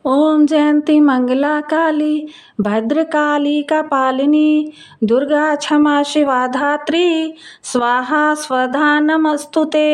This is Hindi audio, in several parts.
ओम जयंती मंगला काली भद्रकाली कपालिनी दुर्गा क्षमा शिवा धात्री स्वाहा स्वधा नमस्तुते।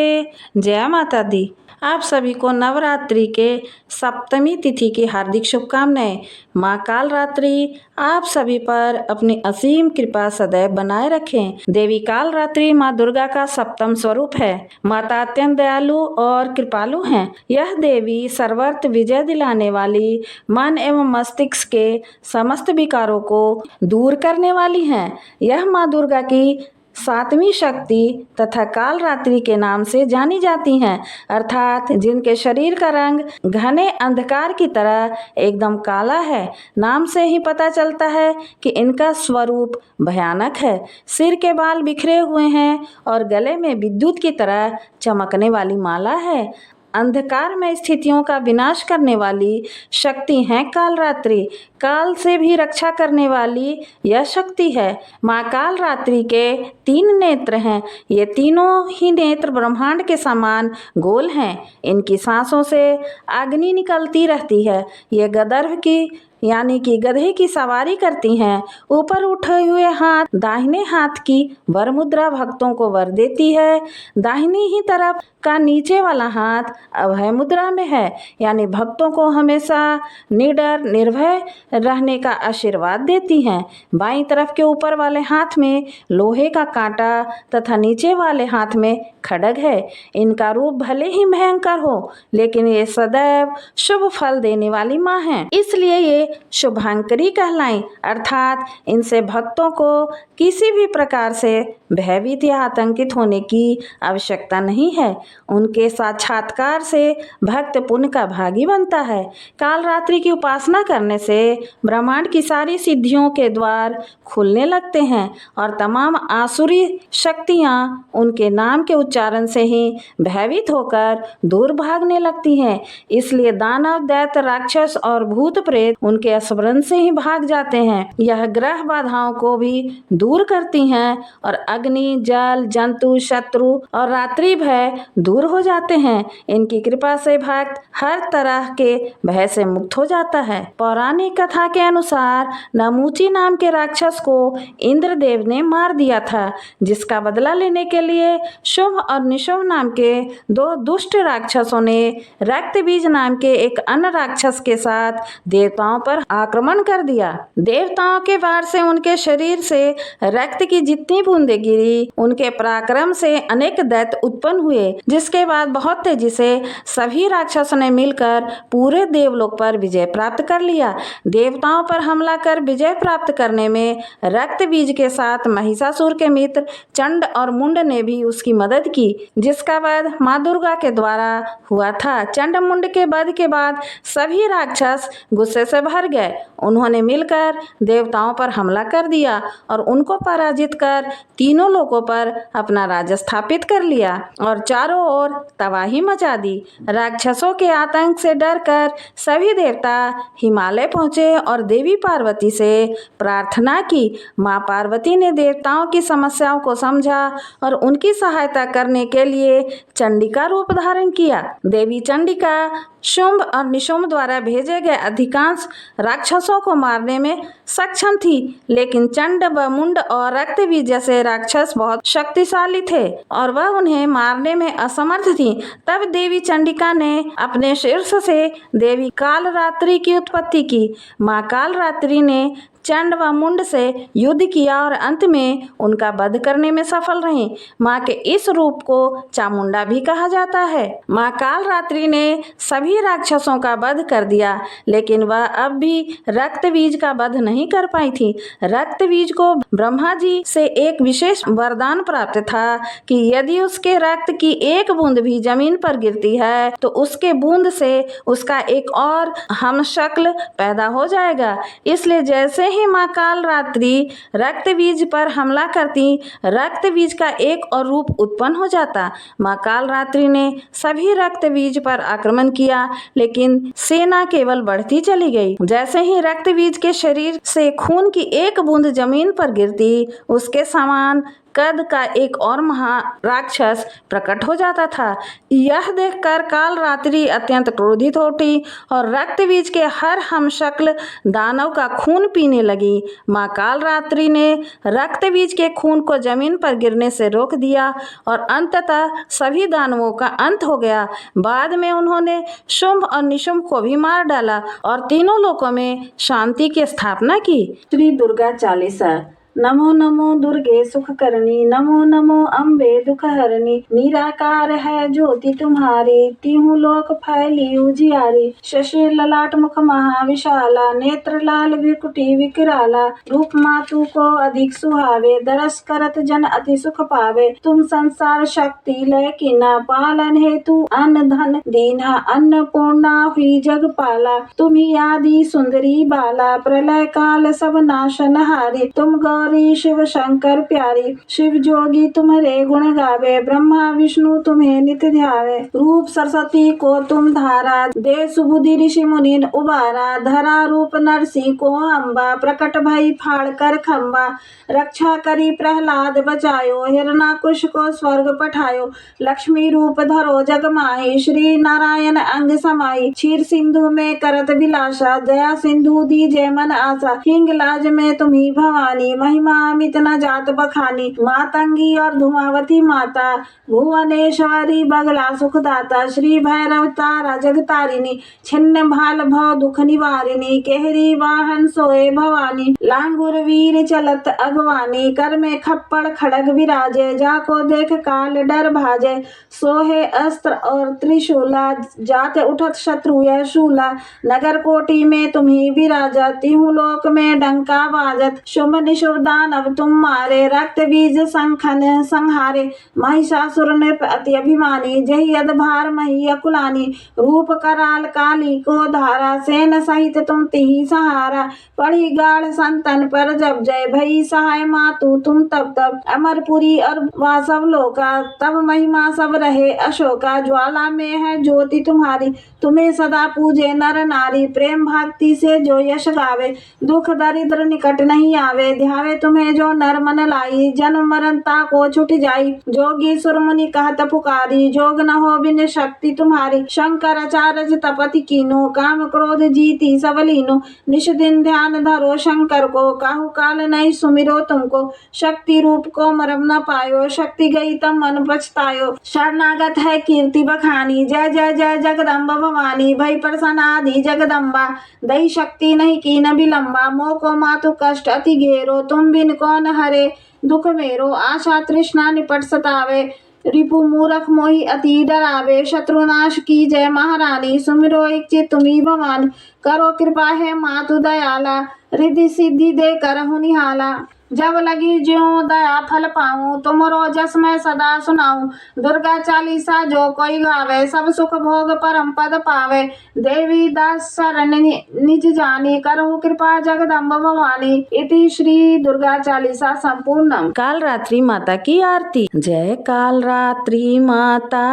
जय माता दी। आप सभी को नवरात्रि के सप्तमी तिथि की हार्दिक शुभकामनाएं। माँ काल रात्रि आप सभी पर अपनी असीम कृपा सदैव बनाए रखें। देवी काल रात्रि माँ दुर्गा का सप्तम स्वरूप है। माता अत्यंत दयालु और कृपालु हैं। यह देवी सर्वत्र विजय दिलाने वाली, मन एवं मस्तिष्क के समस्त विकारों को दूर करने वाली हैं। यह माँ दुर्गा की सातवीं शक्ति तथा काल रात्रि के नाम से जानी जाती हैं, अर्थात जिनके शरीर का रंग घने अंधकार की तरह एकदम काला है। नाम से ही पता चलता है कि इनका स्वरूप भयानक है। सिर के बाल बिखरे हुए हैं और गले में विद्युत की तरह चमकने वाली माला है। अंधकार में स्थितियों का विनाश करने वाली शक्ति है काल रात्रि। काल से भी रक्षा करने वाली यह शक्ति है। माँ काल रात्रि के 3 नेत्र हैं। ये तीनों ही नेत्र ब्रह्मांड के समान गोल हैं। इनकी सांसों से अग्नि निकलती रहती है। ये गदर्भ की यानी कि गधे की सवारी करती हैं। ऊपर उठे हुए हाथ दाहिने हाथ की वर मुद्रा भक्तों को वर देती है। दाहिनी ही तरफ का नीचे वाला हाथ अभय मुद्रा में है, यानी भक्तों को हमेशा निडर निर्भय रहने का आशीर्वाद देती हैं। बाईं तरफ के ऊपर वाले हाथ में लोहे का कांटा तथा नीचे वाले हाथ में खड्ग है। इनका रूप भले ही भयंकर हो, लेकिन ये सदैव शुभ फल देने वाली माँ हैं, इसलिए ये शुभांकरी कहलाएं। अर्थात इनसे भक्तों को किसी भी प्रकार से भयभीत या आतंकित होने की आवश्यकता नहीं है। उनके साक्षात्कार से भक्त पुण्य का भागी बनता है। काल रात्रि की उपासना करने से ब्रह्मांड की सारी सिद्धियों के द्वार खुलने लगते हैं और तमाम आसुरी शक्तियाँ उनके नाम के उच्चारण से ही भयभीत होकर दूर भागने लगती हैं। इसलिए दानव दैत्य राक्षस और भूत प्रेत उनके स्मरण से ही भाग जाते हैं। यह ग्रह बाधाओं को भी दूर करती हैं और अग्नि जल जंतु शत्रु और रात्रि भय दूर हो जाते हैं। इनकी कृपा से भक्त हर तरह के भय से मुक्त हो जाता है। पौराणिक कथा के अनुसार नमूची नाम के राक्षस को इंद्रदेव ने मार दिया था, जिसका बदला लेने के लिए शुभ और निशुभ नाम के 2 दुष्ट राक्षसों ने रक्त बीज नाम के एक अन्य राक्षस के साथ देवताओं पर आक्रमण कर दिया। देवताओं के वार से उनके शरीर से रक्त की जितनी बूंदें गिरी, उनके पराक्रम से अनेक दैत्य उत्पन्न हुए, जिसके बाद बहुत तेजी से सभी राक्षसों ने मिलकर पूरे देवलोक पर विजय प्राप्त कर लिया। देवताओं पर हमला कर विजय प्राप्त करने में रक्त बीज के साथ महिषासुर के मित्र चंड और मुंड ने भी उसकी मदद की, जिसका वध माँ दुर्गा के द्वारा हुआ था। चंड मुंड के वध के बाद सभी राक्षस गुस्से से भर गए। उन्होंने मिलकर देवताओं पर हमला कर दिया और उनको पराजित कर तीनों लोकों पर अपना राज्य स्थापित कर लिया और चारों ओर तबाही मचा दी। राक्षसों के आतंक से डरकर सभी देवता हिमालय पहुँचे और देवी पार्वती से प्रार्थना की। माँ पार्वती ने देवताओं की समस्याओं को समझा और उनकी सहायता करने के लिए चंडिका रूप धारण किया। देवी चंडिका शुंभ और निशुंभ द्वारा भेजे गए अधिकांश राक्षसों को मारने में सक्षम थी, लेकिन चंड व मुंड और रक्तबीज जैसे राक्षस बहुत शक्तिशाली थे और वह उन्हें मारने में असमर्थ थी। तब देवी चंडिका ने अपने शीर्ष से देवी काल रात्रि की उत्पत्ति की। माँ काल रात्रि ने चंड व मुंड से युद्ध किया और अंत में उनका वध करने में सफल रही। माँ के इस रूप को चामुंडा भी कहा जाता है। माँ काल रात्रि ने सभी राक्षसों का वध कर दिया, लेकिन वह अब भी रक्त बीज का वध नहीं कर पाई थी। रक्त बीज को ब्रह्मा जी से एक विशेष वरदान प्राप्त था कि यदि उसके रक्त की एक बूंद भी जमीन पर गिरती है तो उसके बूंद से उसका एक और हमशक्ल पैदा हो जाएगा। इसलिए जैसे ही माँ काल रात्रि रक्त बीज पर हमला करती, रक्त बीज का एक और रूप उत्पन्न हो जाता। माँ काल रात्रि ने सभी रक्त बीज पर आक्रमण किया, लेकिन सेना केवल बढ़ती चली गई। जैसे ही रक्त बीज के शरीर से खून की एक बूंद जमीन पर गिरती, उसके समान कद का एक और महा राक्षस प्रकट हो जाता था। यह देखकर कालरात्रि अत्यंत क्रोधित हो उठी और रक्त बीज के हर हमशक्ल दानव का खून पीने लगी। माँ कालरात्रि ने रक्त बीज के खून को जमीन पर गिरने से रोक दिया और अंततः सभी दानवों का अंत हो गया। बाद में उन्होंने शुंभ और निशुंभ को भी मार डाला और तीनों लोकों में शांति की स्थापना की। श्री दुर्गा चालीसा। नमो नमो दुर्गे सुखकरणी, नमो नमो अम्बे दुखहरणी। निराकार है ज्योति तुम्हारी, तीहूं लोक फैली उजियारी। शशि ललाट मुख महाविशाला, नेत्र लाल विकुटी विकराला। रूप मातु को अधिक सुहावे, दरस करत जन अति सुख पावे। तुम संसार शक्ति लय कीना, पालन हेतु अन्न धन दीना। अन्नपूर्णा हुई जग पाला, तुम ही आदि सुंदरी बाला। प्रलय काल सब नाशन हारी, तुम गौरी शिव शंकर प्यारी। शिव जोगी तुम्हारे गुण गावे, ब्रह्मा विष्णु तुम्हें नित्य ध्यावे। रूप सरस्वती को तुम धारा, दे सुबुद्धि ऋषि मुनि उबारा। धरा रूप नरसिंह को अम्बा, प्रकट भई फाड़ कर खम्बा। रक्षा करी प्रहलाद बचायो, हिरणाकुश को स्वर्ग पठायो। लक्ष्मी रूप धरो जग माही, श्री नारायण अंग समाई। क्षीर सिंधु में करत विलासा, दया सिंधु दीजे मन आशा। हिंगलाज में तुम्ही भवानी, महिमा अमित न जात बखानी। मातंगी और धुमावती माता, भुवनेश्वरी बगला सुखदाता। श्री भैरव तारा जगतारिणी, छिन्न भाल भव दुख निवारिणी। केहरी वाहन सोए भवानी, लांगुर वीर चलत अगवानी। कर में खप्पड़ खड़ग विराजे, जाको देख काल डर भाजे। सोहे अस्त्र और त्रिशूला, जाते उठत शत्रु यह शूला। नगर कोटि में तुम्ही विराजा, तीहूं लोक में डंका बाजत। शुंभ निशुर दानव तुम मारे, रक्त बीज संखन संहारे। महिषासुर नृप अति अभिमानी, जहि अधभार मही अकुलानी। रूप कराल काली को धारा, सेन सहित तुम तिहि सहारा। पढ़ी गाढ़ संतन पर जब जय, भई सहाय मातु तुम तब तब। अमरपुरी और वासव लोका, तब महिमा सब रहे अशोका। ज्वाला में है ज्योति तुम्हारी, तुम्हें सदा पूजे नर नारी। प्रेम भक्ति से जो यश गावे, दुख दरिद्र निकट नहीं आवे। ध्यावे तुम्हें जो नर मन लाई, जन्म मरणता को छुट जाई। जोगी सुर मुनि कहत पुकारी, जोग न हो बिन शक्ति तुम्हारी। शंकर अचारज तपति कीनो, काम क्रोध जीती सब लीनो। निश दिन ध्यान धरो शंकर को, काहू काल नहीं सुमिरो तुमको। शक्ति रूप को मरम न पायो, शक्ति गई तब मन पछतायो। शरणागत है कीर्ति बखानी, जय जय जय जगदम्ब भवानी। भई प्रसन्न आदि जगदम्बा, दई शक्ति नहीं की न विलम्बा। मोको मातु कष्ट अति घेरो, तुम बिन कौन हरे दुख मेरो। आशा तृष्णा निपट सतावे, रिपु मूरख मोहि अति डरावे। शत्रुनाश की जय महारानी, सुमिरो एक चित तुम्ही भवानी। करो कृपा है मातु दयाला, रिद्धि सिद्धि दे करहु निहाला। जब लगी ज्यों दया फल पाऊं, तुमरो जस मैं सदा सुनाऊं। दुर्गा चालीसा जो कोई गावे, सब सुख भोग परम पद पावे। देवी दास शरण निज जानी, करहु कृपा जगदम्ब भवानी। इति श्री दुर्गा चालीसा संपूर्णम। कालरात्रि माता की आरती। जय कालरात्रि माता,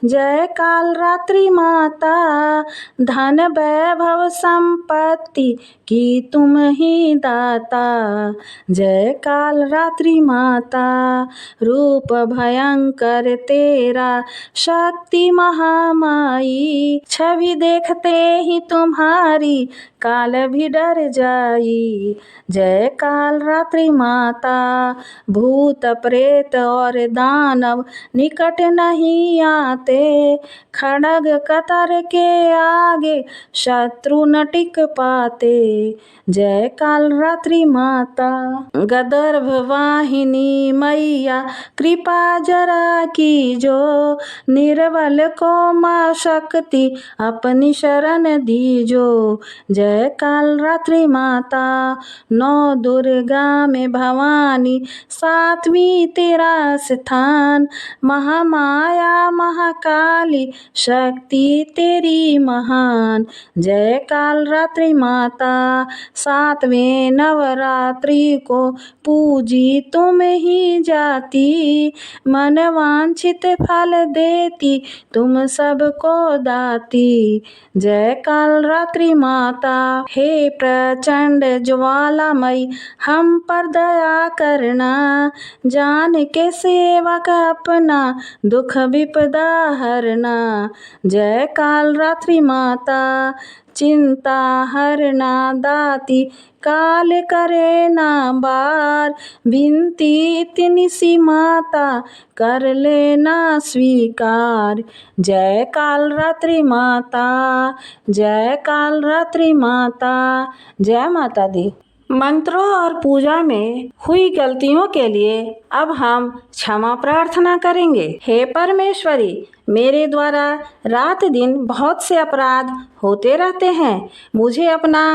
जय कालरात्रि माता। धन वैभव संपत्ति की तुम ही दाता। जय कालरात्रि माता, रूप भयंकर तेरा, शक्ति महामाई। छवि देखते ही तुम्हारी, काल भी डर जाई। जय कालरात्रि माता, भूत प्रेत और दानव निकट नहीं आते। खड़ग कतर के आगे शत्रु न टिक पाते। जय कालरात्रि माता, गदर्भ वाहिनी मैया, कृपा जरा कीजो। निर्बल को माँ शक्ति अपनी शरण दीजो। जय कालरात्रि माता, नौ दुर्गा में भवानी, सातवीं तेरा स्थान। महामाया महाकाली, शक्ति तेरी महान। जय कालरात्रि माता, सातवें नवरात्रि को पूजी तुम ही जाती, मन वांछित फल देती तुम सबको दाती। जय काल रात्रि माता, हे प्रचंड ज्वालामयी हम पर दया करना, जान के सेवक अपना दुख विपदा हरना। जय काल रात्रि माता, चिंता हरना दाती, काल करे ना बार, विनती इतनी सी माता कर लेना स्वीकार। जय काल रात्रि माता, जय काल रात्रि माता। जय माता दी। मंत्रों और पूजा में हुई गलतियों के लिए अब हम क्षमा प्रार्थना करेंगे। हे परमेश्वरी, मेरे द्वारा रात दिन बहुत से अपराध होते रहते हैं। मुझे अपना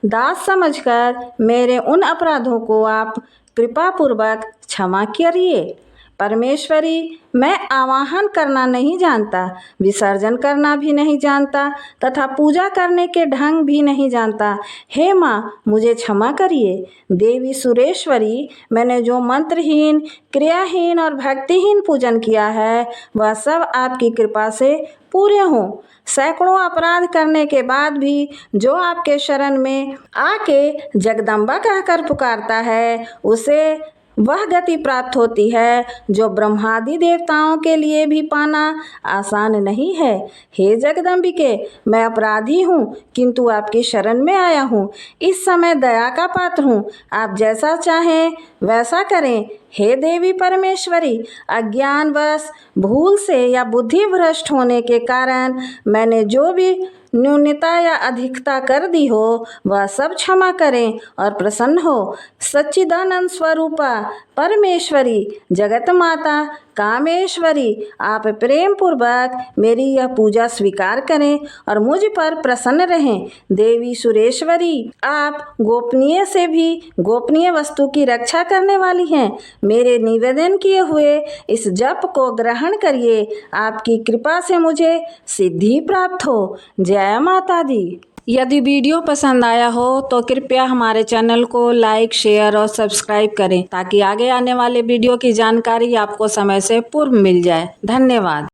दास समझकर मेरे उन अपराधों को आप कृपा पूर्वक क्षमा करिए। परमेश्वरी, मैं आवाहन करना नहीं जानता, विसर्जन करना भी नहीं जानता तथा पूजा करने के ढंग भी नहीं जानता। हे माँ, मुझे क्षमा करिए। देवी सुरेश्वरी, मैंने जो मंत्रहीन, क्रियाहीन और भक्तिहीन पूजन किया है वह सब आपकी कृपा से पूरे हों। सैकड़ों अपराध करने के बाद भी जो आपके शरण में आके जगदम्बा कहकर पुकारता है उसे वह गति प्राप्त होती है जो ब्रह्मादि देवताओं के लिए भी पाना आसान नहीं है। हे जगदम्बिके, मैं अपराधी हूँ किंतु आपकी शरण में आया हूँ। इस समय दया का पात्र हूँ, आप जैसा चाहें वैसा करें। हे देवी परमेश्वरी, अज्ञानवश, भूल से या बुद्धि भ्रष्ट होने के कारण मैंने जो भी न्यूनता या अधिकता कर दी हो वह सब क्षमा करें और प्रसन्न हो। सच्चिदानंद स्वरूपा परमेश्वरी, जगत माता कामेश्वरी, आप प्रेम पूर्वक मेरी यह पूजा स्वीकार करें और मुझ पर प्रसन्न रहें। देवी सुरेश्वरी, आप गोपनीय से भी गोपनीय वस्तु की रक्षा करने वाली हैं। मेरे निवेदन किए हुए इस जप को ग्रहण करिए, आपकी कृपा से मुझे सिद्धि प्राप्त हो। जय माता दी। यदि वीडियो पसंद आया हो तो कृपया हमारे चैनल को लाइक, शेयर और सब्सक्राइब करें ताकि आगे आने वाले वीडियो की जानकारी आपको समय से पूर्व मिल जाए। धन्यवाद।